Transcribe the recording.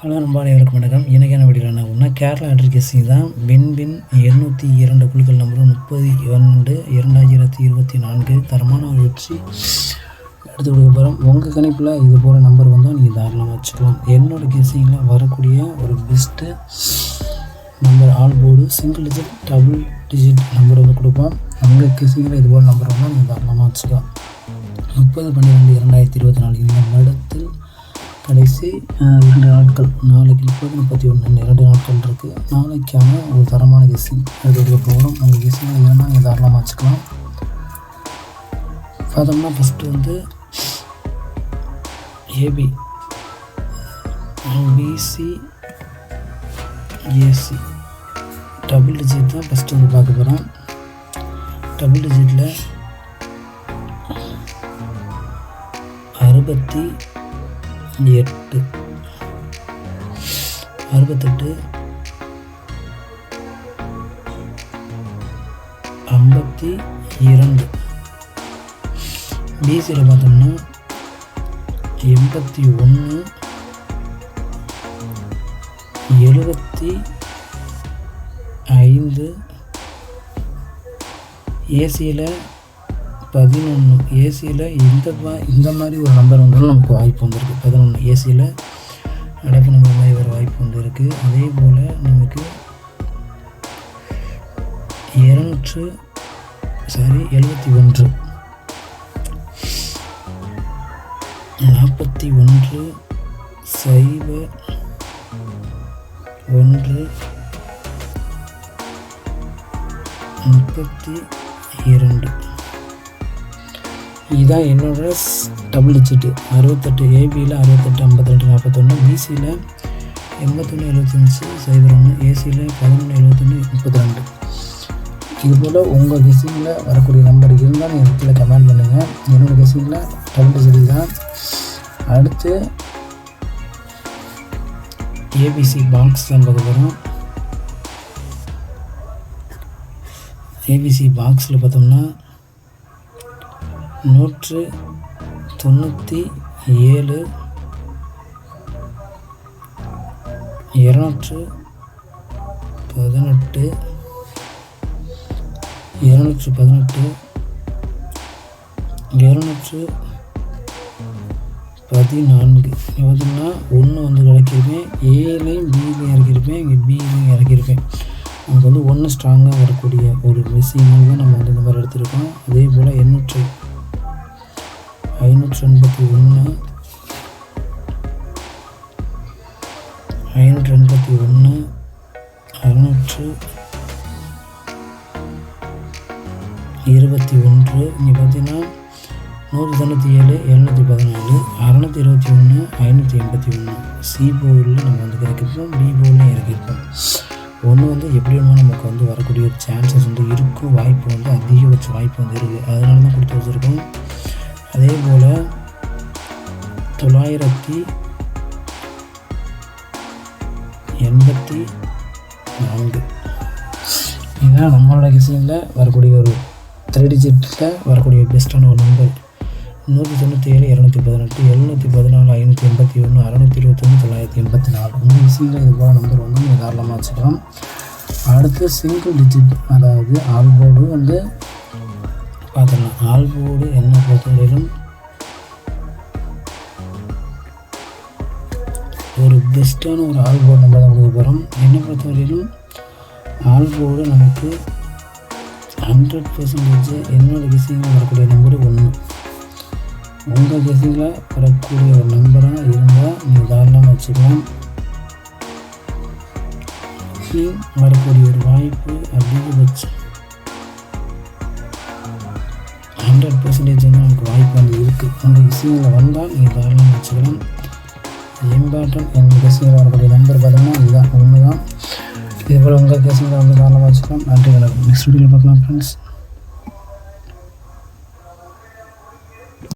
Hello நண்பா, அனைவருக்கும் வணக்கம். இன்றைக்கான வீடியோவில் என்ன ஒன்றா கேரளா அட்ரிகேசி தான் வின் 202 குழுக்கள் நம்பரும் 30/2/2024 தரமான ஒரு வெற்றி எடுத்து கொடுக்க போகிறோம். உங்கள் கணிப்பில் இது போல் நம்பர் வந்தால் நீங்கள் தாராளமாக வச்சுக்கலாம். என்னோடய கெஸிங்கில் வரக்கூடிய ஒரு best number all board single digit double digit number வந்து கொடுப்போம். உங்கள் கெஸிங்கில் இது போல் நம்பர் வந்தால் நீங்கள் தாராளமாக வச்சுக்கலாம். 30/12/2024 இந்த வருடத்தில் கடைசி 2 நாட்கள், நாளைக்கு 30-31 2 நாட்கள் இருக்குது. நாளைக்கான ஒரு தரமான கெஸ்ஸிங் எடுத்து போகிறோம். உங்கள் கெஸ்ஸிங் இல்லைன்னா நீங்கள் தாராளமாக வச்சுக்கலாம். பார்த்தோம்னா ஃபஸ்ட்டு வந்து AB BC AC double digit தான் ஃபஸ்ட்டு வந்து பார்க்க போகிறோம். டபுள் டிஜிட்டில் 68 52 பிசியில் பார்த்தோம்னா 81 75 ஏசியில் 11 ஏசியில் இந்த மாதிரி ஒரு நம்பர் வந்தாலும் நமக்கு வாய்ப்பு வந்துருக்கு. 11 ஏசியில் நடப்பு நம்பர் மாதிரி ஒரு வாய்ப்பு வந்துருக்கு. அதே போல் நமக்கு 71 41 01 32 இதுதான் என்னோட டபுள் டிஜிட்டு. 68 ஏபியில் 68 52 41 பிசியில் 81 75 01 ஏசியில் 11 71 32. இதுபோல் உங்கள் கெஸிங்கில் வரக்கூடிய நம்பர் இருந்தால் நீங்கள் இடத்துல கமெண்ட் பண்ணுங்கள். என்னோடய கெஸிங்கில் டபுள் டிஜிட்டு தான். அடுத்து ஏபிசி பாக்ஸ் தான் பார்க்க போகிறோம். ஏபிசி பாக்ஸில் பார்த்தோம்னா 197 218 218 214 பார்த்தோம்னா 1 வந்து கிடைக்கிருப்பேன். ஏலையும் பிலையும் இறக்கியிருப்பேன். இங்கே பிலையும் இறக்கியிருப்பேன். நமக்கு வந்து 1 ஸ்ட்ராங்காக வரக்கூடிய ஒரு மெஷினாக தான் நம்ம வந்து இந்த மாதிரி எடுத்துருக்கோம். அதே போல் 581 581 621 இங்கே பார்த்தீங்கன்னா 197 714 621 581 சி போர்டில் நம்ம வந்து இறக்கிருப்போம். பி போர்டில் இறக்கிருப்போம். ஒன்று வந்து எப்படி வேணுமோ நமக்கு வந்து வரக்கூடிய ஒரு சான்சஸ் வந்து இருக்கும். வாய்ப்பு வந்து அதிகபட்ச வாய்ப்பு வந்து இருக்குது. அதனால தான் கொடுத்து வச்சுருக்கோம். அதே போல் 984 இதுதான் நம்மளோட கெஸிங்கில் வரக்கூடிய ஒரு 3 டிஜிட்டில் வரக்கூடிய பெஸ்ட்டான ஒரு நம்பர். 197 218 714 581 621 984 உங்கள் கெஸிங்கில் இது போல் நம்பர் வந்து நீங்கள் தாராளமாக வச்சுக்கலாம். அடுத்து சிங்கிள் டிஜிட், அதாவது ஆல் போர்டு வந்து பார்த்துக்கலாம். ஆல் போர்டு என்ன பொறுத்தவரையிலும் ஒரு பெஸ்ட்டான ஒரு ஆல் போர்டு நம்பர் தான் கொடுக்க போகிறோம். என்னை பொறுத்தவரையிலும் ஆல் போர்டு நமக்கு 100% என்னோட கெஸிங்கில் வரக்கூடிய நம்பர் 1. உங்கள் கெஸிங்கில் வரக்கூடிய ஒரு நம்பராக இருந்தால் நீங்கள் தாராளமாக வச்சுக்கலாம். வரக்கூடிய ஒரு வாய்ப்பு அதிகபட்சம் 100% வந்து நமக்கு வாய்ப்பு வந்து இருக்குது. உங்கள் கெஸிங்கில் வந்தால் நீங்கள் தாராளமாக வச்சுக்கலாம். இம்பார்ட்டன்ட் எங்கள் கெஸிங்கில் வரக்கூடிய நம்பர் பார்த்தோம்னா இதுதான் 1 தான். இதுபோல் உங்கள் கெஸிங்கில் வந்து தாராளமாக வச்சுக்கலாம். நன்றி, வணக்கம். நெக்ஸ்ட் வீடியோவில் பார்க்கலாம் ஃப்ரெண்ட்ஸ்.